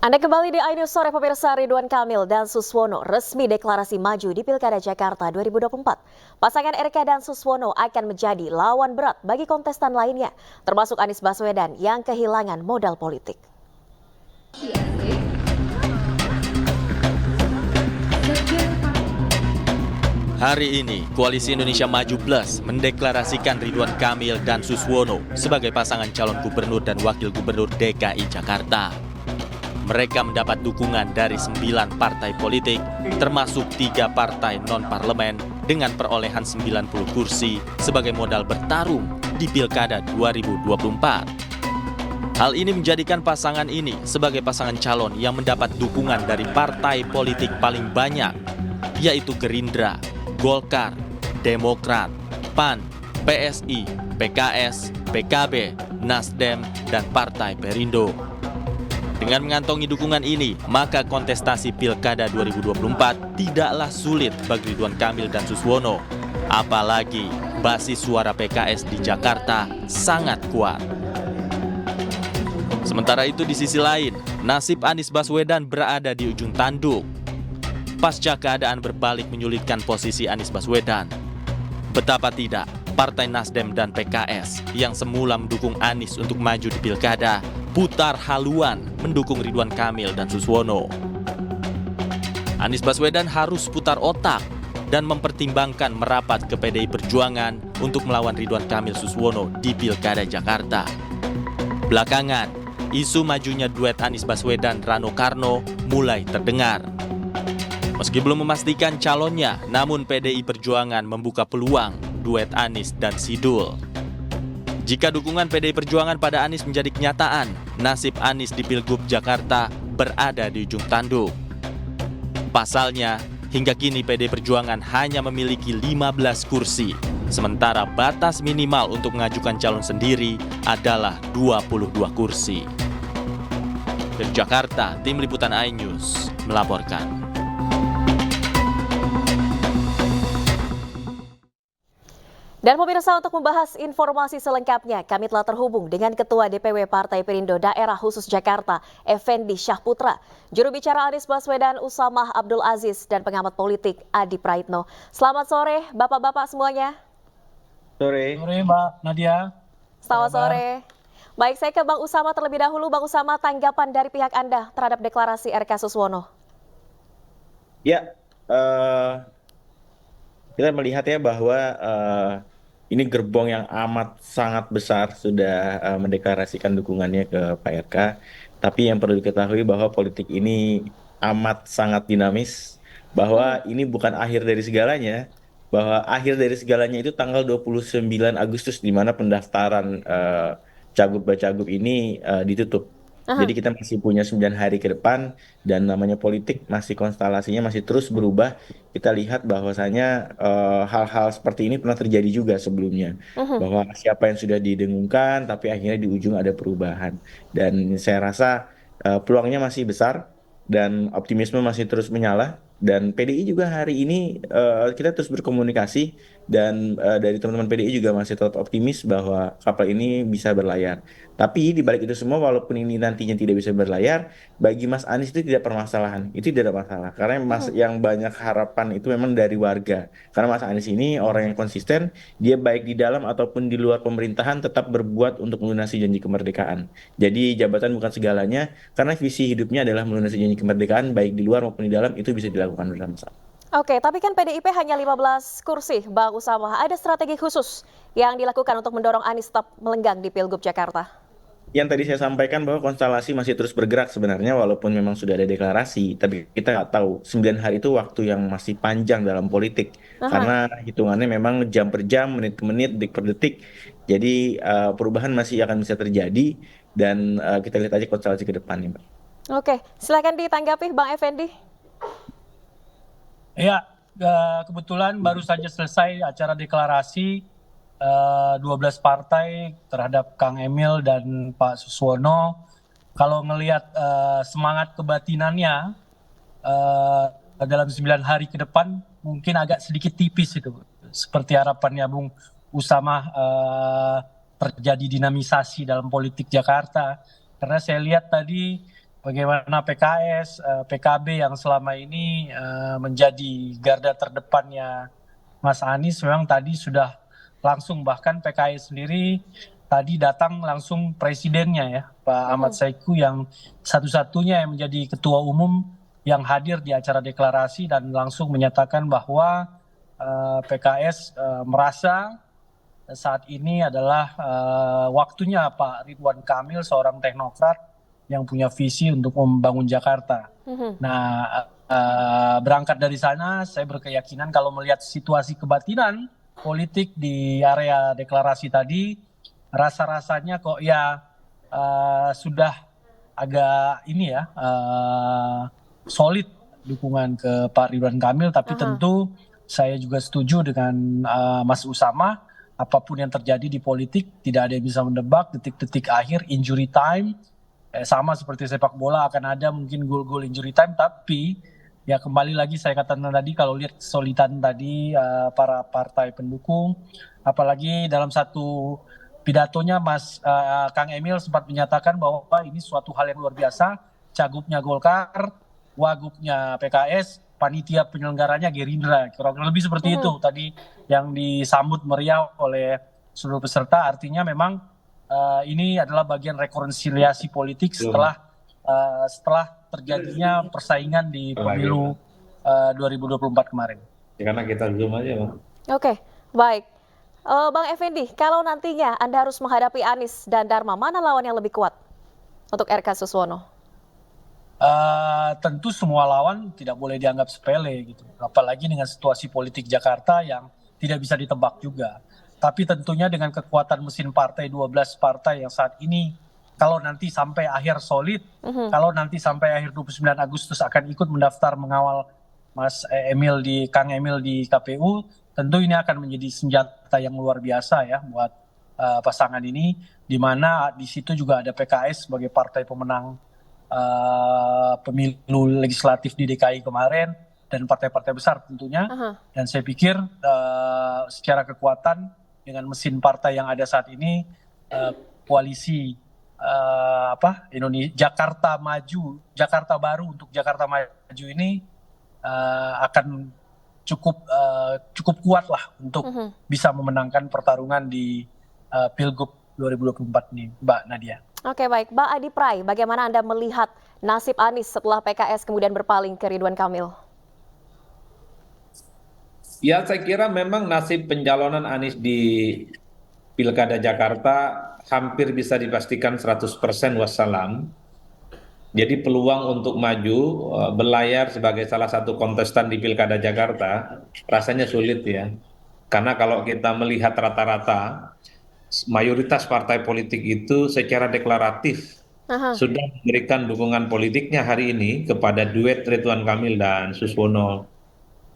Anda kembali di iNews Sore, pemirsa. Ridwan Kamil dan Suswono resmi deklarasi maju di Pilkada Jakarta 2024. Pasangan RK dan Suswono akan menjadi lawan berat bagi kontestan lainnya, termasuk Anies Baswedan yang kehilangan modal politik. Hari ini, Koalisi Indonesia Maju Plus mendeklarasikan Ridwan Kamil dan Suswono sebagai pasangan calon gubernur dan wakil gubernur DKI Jakarta. Mereka mendapat dukungan dari 9 partai politik, termasuk 3 partai non-parlemen dengan perolehan 90 kursi sebagai modal bertarung di Pilkada 2024. Hal ini menjadikan pasangan ini sebagai pasangan calon yang mendapat dukungan dari partai politik paling banyak, yaitu Gerindra, Golkar, Demokrat, PAN, PSI, PKS, PKB, Nasdem, dan Partai Perindo. Dengan mengantongi dukungan ini, maka kontestasi Pilkada 2024 tidaklah sulit bagi Ridwan Kamil dan Suswono. Apalagi basis suara PKS di Jakarta sangat kuat. Sementara itu di sisi lain, nasib Anies Baswedan berada di ujung tanduk. Pasca keadaan berbalik menyulitkan posisi Anies Baswedan. Betapa tidak, Partai Nasdem dan PKS yang semula mendukung Anies untuk maju di Pilkada, putar haluan mendukung Ridwan Kamil dan Suswono. Anies Baswedan harus putar otak dan mempertimbangkan merapat ke PDI Perjuangan untuk melawan Ridwan Kamil Suswono di Pilkada Jakarta. Belakangan, isu majunya duet Anies Baswedan Rano Karno mulai terdengar. Meski belum memastikan calonnya, namun PDI Perjuangan membuka peluang duet Anies dan Sidul. Jika dukungan PDI Perjuangan pada Anies menjadi kenyataan, nasib Anies di Pilgub Jakarta berada di ujung tanduk. Pasalnya, hingga kini PDI Perjuangan hanya memiliki 15 kursi, sementara batas minimal untuk mengajukan calon sendiri adalah 22 kursi. Dari Jakarta, Tim Liputan iNews melaporkan. Dan pemirsa, untuk membahas informasi selengkapnya, kami telah terhubung dengan Ketua DPW Partai Perindo Daerah Khusus Jakarta, Effendi Syahputra, juru bicara Anies Baswedan Usamah Abdul Aziz, dan pengamat politik Adi Praitno. Selamat sore, Bapak-Bapak semuanya. Sore. Sore Mbak Nadia. Selamat sore. Baik, saya ke Bang Usama terlebih dahulu. Bang Usama, tanggapan dari pihak Anda terhadap deklarasi RK Suswono? Ya, kita melihat ya bahwa ini gerbong yang amat sangat besar sudah mendeklarasikan dukungannya ke Pak RK. Tapi yang perlu diketahui bahwa politik ini amat sangat dinamis, bahwa ini bukan akhir dari segalanya, bahwa akhir dari segalanya itu tanggal 29 Agustus di mana pendaftaran cagup-cagup ini ditutup. Jadi kita masih punya 9 hari ke depan dan namanya politik masih konstelasinya masih terus berubah. Kita lihat bahwasanya hal-hal seperti ini pernah terjadi juga sebelumnya. Bahwa siapa yang sudah didengungkan tapi akhirnya di ujung ada perubahan. Dan saya rasa peluangnya masih besar dan optimisme masih terus menyala. Dan PDI juga hari ini kita terus berkomunikasi dan dari teman-teman PDI juga masih tetap optimis bahwa kapal ini bisa berlayar. Tapi di balik itu semua, walaupun ini nantinya tidak bisa berlayar, bagi Mas Anies itu tidak permasalahan. Itu tidak masalah. Karena yang banyak harapan itu memang dari warga. Karena Mas Anies ini orang yang konsisten, dia baik di dalam ataupun di luar pemerintahan tetap berbuat untuk melunasi janji kemerdekaan. Jadi jabatan bukan segalanya, karena visi hidupnya adalah melunasi janji kemerdekaan, baik di luar maupun di dalam, itu bisa dilakukan bersama-sama. Oke, tapi kan PDIP hanya 15 kursi, Bang Usama. Ada strategi khusus yang dilakukan untuk mendorong Anies tetap melenggang di Pilgub Jakarta? Yang tadi saya sampaikan bahwa konstelasi masih terus bergerak sebenarnya walaupun memang sudah ada deklarasi, tapi kita nggak tahu 9 hari itu waktu yang masih panjang dalam politik karena hitungannya memang jam per jam, menit ke menit, detik per detik. Jadi perubahan masih akan bisa terjadi dan kita lihat aja konstelasi ke depannya, Mbak. Oke, silakan ditanggapi Bang Effendi. Ya, kebetulan baru saja selesai acara deklarasi 12 partai terhadap Kang Emil dan Pak Suswono. Kalau ngelihat semangat kebatinannya dalam 9 hari ke depan mungkin agak sedikit tipis itu. Seperti harapannya Bung Usamah terjadi dinamisasi dalam politik Jakarta. Karena saya lihat tadi bagaimana PKS, PKB yang selama ini menjadi garda terdepannya Mas Anies memang tadi sudah langsung, bahkan PKS sendiri tadi datang langsung presidennya ya, Pak Ahmad Saiku, yang satu-satunya yang menjadi ketua umum yang hadir di acara deklarasi dan langsung menyatakan bahwa PKS merasa saat ini adalah waktunya Pak Ridwan Kamil, seorang teknokrat yang punya visi untuk membangun Jakarta. Nah, berangkat dari sana, saya berkeyakinan kalau melihat situasi kebatinan politik di area deklarasi tadi, rasa-rasanya kok ya sudah agak ini ya, solid dukungan ke Pak Ridwan Kamil, tapi tentu saya juga setuju dengan Mas Usama, apapun yang terjadi di politik, tidak ada yang bisa menebak detik-detik akhir, injury time, sama seperti sepak bola akan ada mungkin gol-gol injury time, tapi ya kembali lagi saya katakan tadi, kalau lihat kesulitan tadi para partai pendukung, apalagi dalam satu pidatonya Kang Emil sempat menyatakan bahwa ini suatu hal yang luar biasa, cagupnya Golkar, wagupnya PKS, panitia penyelenggaranya Gerindra, kira-kira lebih seperti itu tadi yang disambut meriah oleh seluruh peserta. Artinya memang ini adalah bagian rekonsiliasi politik setelah terjadinya persaingan di pemilu 2024 kemarin. Karena kita zoom aja, Bang. Oke, baik. Bang Effendi, kalau nantinya Anda harus menghadapi Anies dan Dharma, mana lawan yang lebih kuat untuk RK Suswono? Tentu semua lawan tidak boleh dianggap sepele gitu. Apalagi dengan situasi politik Jakarta yang tidak bisa ditebak juga. Tapi tentunya dengan kekuatan mesin partai 12 partai yang saat ini, kalau nanti sampai akhir solid, kalau nanti sampai akhir 29 Agustus akan ikut mendaftar mengawal Kang Emil di KPU, tentu ini akan menjadi senjata yang luar biasa ya buat pasangan ini, di mana di situ juga ada PKS sebagai partai pemenang pemilu legislatif di DKI kemarin, dan partai-partai besar tentunya. Dan saya pikir secara kekuatan dengan mesin partai yang ada saat ini, koalisi Jakarta Maju, Jakarta Baru untuk Jakarta Maju ini akan cukup kuat lah untuk bisa memenangkan pertarungan di Pilgub 2024 ini, Mbak Nadia. Oke, baik. Mbak Adi Pray, bagaimana Anda melihat nasib Anies setelah PKS kemudian berpaling ke Ridwan Kamil? Ya, saya kira memang nasib pencalonan Anies di Pilkada Jakarta hampir bisa dipastikan 100% wassalam. Jadi peluang untuk maju berlayar sebagai salah satu kontestan di Pilkada Jakarta rasanya sulit ya. Karena kalau kita melihat rata-rata, mayoritas partai politik itu secara deklaratif sudah memberikan dukungan politiknya hari ini kepada duet Ridwan Kamil dan Suswono.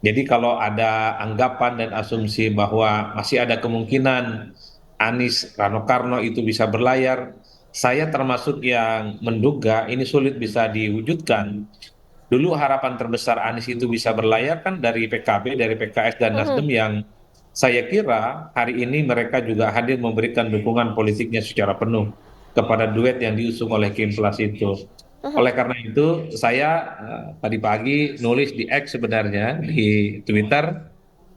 Jadi kalau ada anggapan dan asumsi bahwa masih ada kemungkinan Anies Rano Karno itu bisa berlayar, saya termasuk yang menduga ini sulit bisa diwujudkan. Dulu harapan terbesar Anies itu bisa berlayar kan dari PKB, dari PKS dan Nasdem, yang saya kira hari ini mereka juga hadir memberikan dukungan politiknya secara penuh kepada duet yang diusung oleh Kim Plus itu. Oleh karena itu saya tadi pagi nulis di X sebenarnya, di Twitter,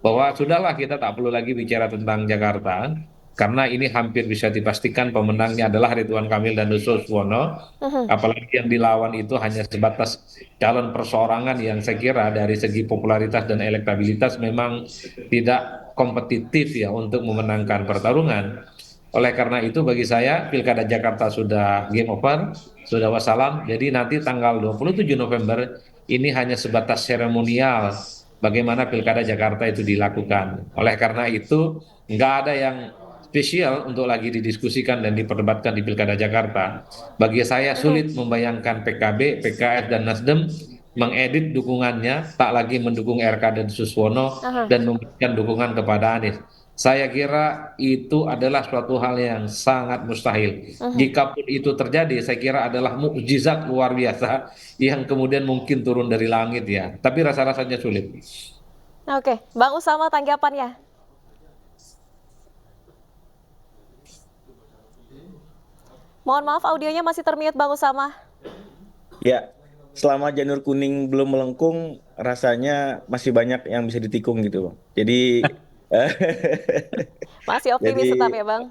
bahwa sudahlah kita tak perlu lagi bicara tentang Jakarta, karena ini hampir bisa dipastikan pemenangnya adalah Ridwan Kamil dan Suswono, apalagi yang dilawan itu hanya sebatas calon perseorangan yang saya kira dari segi popularitas dan elektabilitas memang tidak kompetitif ya untuk memenangkan pertarungan. Oleh karena itu bagi saya Pilkada Jakarta sudah game over, sudah wassalam. Jadi nanti tanggal 27 November ini hanya sebatas seremonial bagaimana Pilkada Jakarta itu dilakukan. Oleh karena itu nggak ada yang spesial untuk lagi didiskusikan dan diperdebatkan di Pilkada Jakarta. Bagi saya sulit membayangkan PKB, PKS dan Nasdem mengedit dukungannya, tak lagi mendukung RK dan Suswono dan memberikan dukungan kepada Anies. Saya kira itu adalah suatu hal yang sangat mustahil. Jikapun itu terjadi, saya kira adalah mukjizat luar biasa yang kemudian mungkin turun dari langit ya. Tapi rasa-rasanya sulit. Oke, Bang Usama tanggapannya. Mohon maaf, audionya masih termute, Bang Usama. Ya, selama janur kuning belum melengkung, rasanya masih banyak yang bisa ditikung gitu, Bang. Jadi, Masih optimis tetap jadi ya Bang?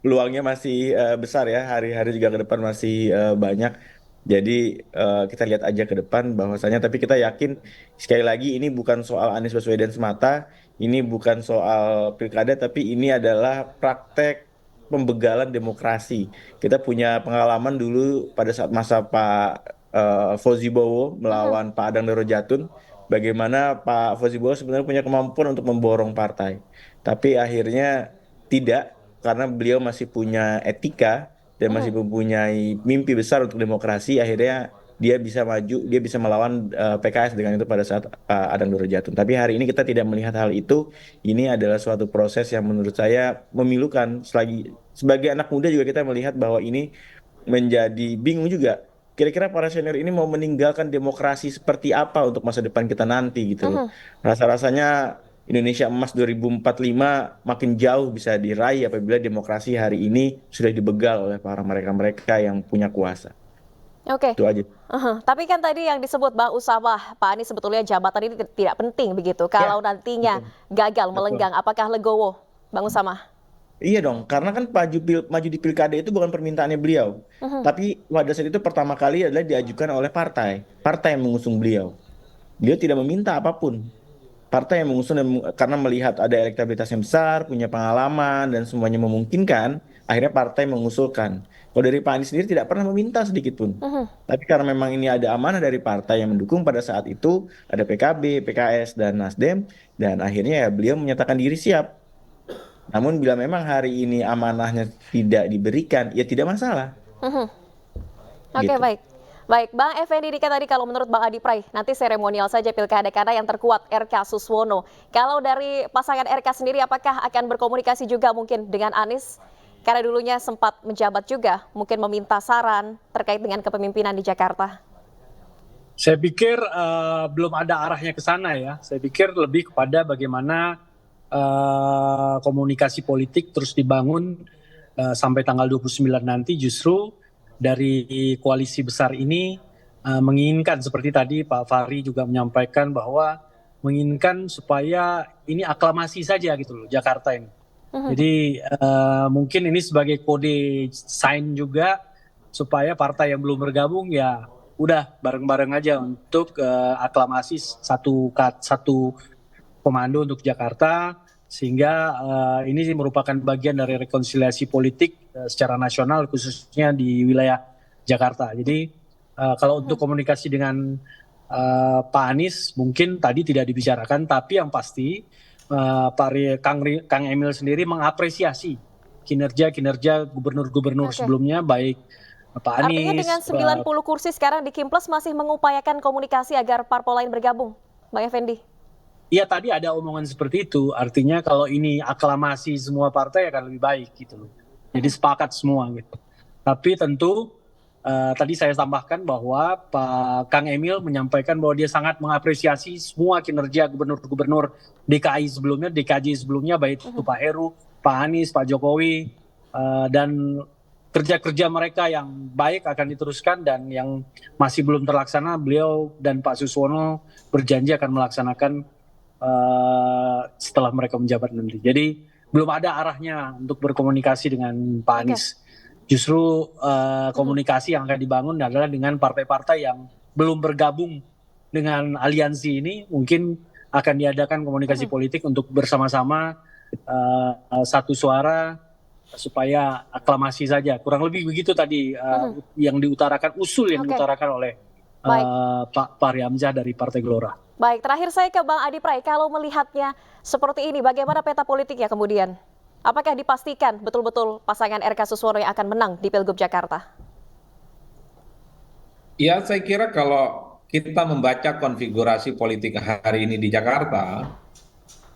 peluangnya masih besar ya, hari-hari juga ke depan masih banyak. Jadi kita lihat aja ke depan bahwasanya, tapi kita yakin sekali lagi ini bukan soal Anies Baswedan semata, ini bukan soal pilkada, tapi ini adalah praktek pembegalan demokrasi. Kita punya pengalaman dulu pada saat masa Pak Fauzi Bowo Mhm. melawan Pak Adang Doro Jatun, bagaimana Pak Fauzi Bowo sebenarnya punya kemampuan untuk memborong partai, tapi akhirnya tidak, karena beliau masih punya etika dan masih Mhm. mempunyai mimpi besar untuk demokrasi. Akhirnya dia bisa maju, dia bisa melawan PKS dengan itu pada saat Adang Doro Jatun. Tapi hari ini kita tidak melihat hal itu. Ini adalah suatu proses yang menurut saya memilukan. Selagi sebagai anak muda juga kita melihat bahwa ini menjadi bingung juga. Kira-kira para senior ini mau meninggalkan demokrasi seperti apa untuk masa depan kita nanti gitu loh. Mhm. Rasa-rasanya Indonesia Emas 2045 makin jauh bisa diraih apabila demokrasi hari ini sudah dibegal oleh para mereka-mereka yang punya kuasa. Oke. Itu aja. Tapi kan tadi yang disebut Bang Usama, Pak Anies sebetulnya jabatan ini tidak penting begitu. Kalau Ya, nantinya betul. gagal Betul. melenggang, apakah legowo, Bang Usama? Iya dong, karena kan maju di pilkada itu bukan permintaannya beliau. Mhm. Tapi pada saat itu pertama kali adalah diajukan oleh partai. Partai yang mengusung beliau. Beliau tidak meminta apapun. Partai yang mengusung dan karena melihat ada elektabilitas yang besar, punya pengalaman dan semuanya memungkinkan, akhirnya partai mengusulkan. Kalau dari Pak Anies sendiri tidak pernah meminta sedikit pun. Mhm. Tapi karena memang ini ada amanah dari partai yang mendukung pada saat itu, ada PKB, PKS dan Nasdem, dan akhirnya ya beliau menyatakan diri siap. Namun bila memang hari ini amanahnya tidak diberikan, ya tidak masalah, Mhm. Oke, gitu. baik. Baik, Bang Effendi Dika tadi kalau menurut Bang Adi Pray, nanti seremonial saja pilkada karena yang terkuat RK Suswono. Kalau dari pasangan RK sendiri, apakah akan berkomunikasi juga mungkin dengan Anies? Karena dulunya sempat menjabat juga, mungkin meminta saran terkait dengan kepemimpinan di Jakarta. Saya pikir belum ada arahnya ke sana ya. Saya pikir lebih kepada bagaimana komunikasi politik terus dibangun sampai tanggal 29 nanti, justru dari koalisi besar ini menginginkan seperti tadi Pak Fahri juga menyampaikan bahwa menginginkan supaya ini aklamasi saja gitu loh Jakarta ini. Mhm. Jadi mungkin ini sebagai kode sign juga supaya partai yang belum bergabung ya udah bareng-bareng aja untuk aklamasi satu komando untuk Jakarta, sehingga ini merupakan bagian dari rekonsiliasi politik secara nasional khususnya di wilayah Jakarta. Jadi kalau untuk komunikasi dengan Pak Anies mungkin tadi tidak dibicarakan, tapi yang pasti Kang Emil sendiri mengapresiasi kinerja gubernur-gubernur Oke. sebelumnya, baik Pak Artinya dengan Anies. 90 kursi sekarang di Kimples masih mengupayakan komunikasi agar parpol lain bergabung, Bang Effendi? Iya, tadi ada omongan seperti itu, artinya kalau ini aklamasi semua partai akan lebih baik gitu loh. Jadi Mhm. sepakat semua gitu. Tapi tentu tadi saya tambahkan bahwa Pak Kang Emil menyampaikan bahwa dia sangat mengapresiasi semua kinerja gubernur-gubernur DKI sebelumnya, DKJ sebelumnya, baik itu Mhm. Pak Heru, Pak Anies, Pak Jokowi, dan kerja-kerja mereka yang baik akan diteruskan, dan yang masih belum terlaksana beliau dan Pak Suswono berjanji akan melaksanakan setelah mereka menjabat nanti. Jadi belum ada arahnya untuk berkomunikasi dengan Pak Oke. Anies. Justru Mhm. komunikasi yang akan dibangun adalah dengan partai-partai yang belum bergabung dengan aliansi ini, mungkin akan diadakan komunikasi Mhm. politik untuk bersama-sama satu suara supaya aklamasi saja. Kurang lebih begitu tadi Mhm. yang diutarakan, usul yang Oke, diutarakan oleh baik. Pak Fahri Hamzah dari Partai Gelora. Baik, terakhir saya ke Bang Adi Pray. Kalau melihatnya seperti ini, bagaimana peta politiknya kemudian? Apakah dipastikan betul-betul pasangan RK Suswono yang akan menang di Pilgub Jakarta? Ya, saya kira kalau kita membaca konfigurasi politik hari ini di Jakarta,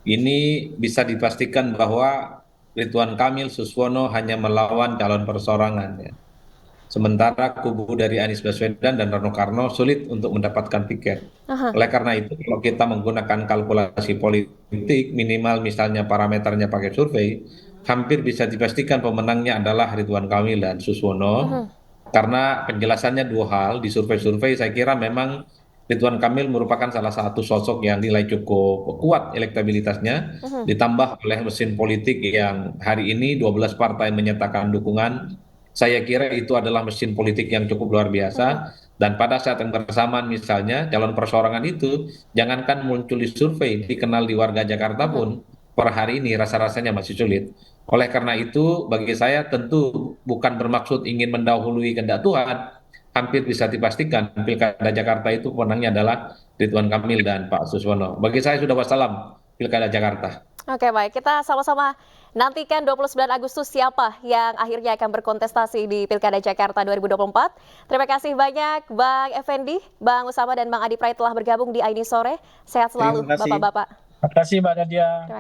ini bisa dipastikan bahwa Ridwan Kamil Suswono hanya melawan calon perseorangan, ya. Sementara kubu dari Anies Baswedan dan Rano Karno sulit untuk mendapatkan tiket. Aha. Oleh karena itu, kalau kita menggunakan kalkulasi politik, minimal misalnya parameternya pakai survei, hampir bisa dipastikan pemenangnya adalah Ridwan Kamil dan Suswono. Mhm. Karena penjelasannya dua hal, di survei-survei saya kira memang Ridwan Kamil merupakan salah satu sosok yang nilai cukup kuat elektabilitasnya, Mhm. ditambah oleh mesin politik yang hari ini 12 partai menyatakan dukungan. Saya kira itu adalah mesin politik yang cukup luar Mhm. biasa, dan pada saat yang bersamaan misalnya calon perseorangan itu, jangankan muncul di survei, dikenal di warga Jakarta Mhm. pun, per hari ini rasa-rasanya masih sulit. Oleh karena itu, bagi saya tentu bukan bermaksud ingin mendahului kehendak Tuhan. Hampir bisa dipastikan Pilkada Jakarta itu pemenangnya adalah Ridwan Kamil dan Pak Suswono. Bagi saya sudah wassalam Pilkada Jakarta. Oke, baik. Kita sama-sama nantikan 29 Agustus siapa yang akhirnya akan berkontestasi di Pilkada Jakarta 2024. Terima kasih banyak Bang Effendi, Bang Usama, dan Bang Adi Prait telah bergabung di ID Sore. Sehat selalu, Terima kasih. Bapak-Bapak. Terima kasih Mbak Nadia.